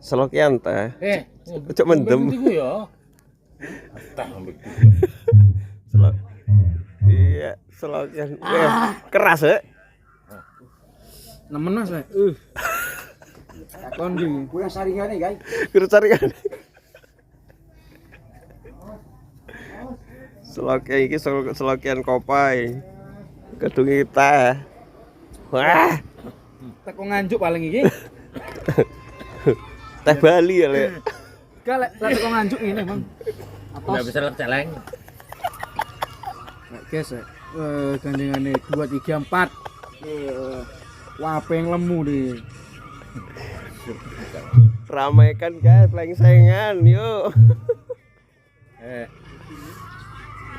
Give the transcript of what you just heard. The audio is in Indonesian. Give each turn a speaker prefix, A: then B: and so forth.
A: Selokian teh. Cuk mendem. Selok. Iya, selokian. Keras ya.
B: Nemen Mas. Takon iki.
C: Kurang saringane, guys.
A: Saringan. Selokian iki selokian kopai. Kedungi teh. Wah,
B: Teko nganjuk paling iki.
A: teh Bali ya, Lek.
B: Gak lek teko nganjuk ngene, Bang.
D: Enggak bisa lek celeng.
B: Nek guys, gandengane 2 3 4. Wapeng lemu deh.
A: Ramaikan guys, pelengsengan, yuk.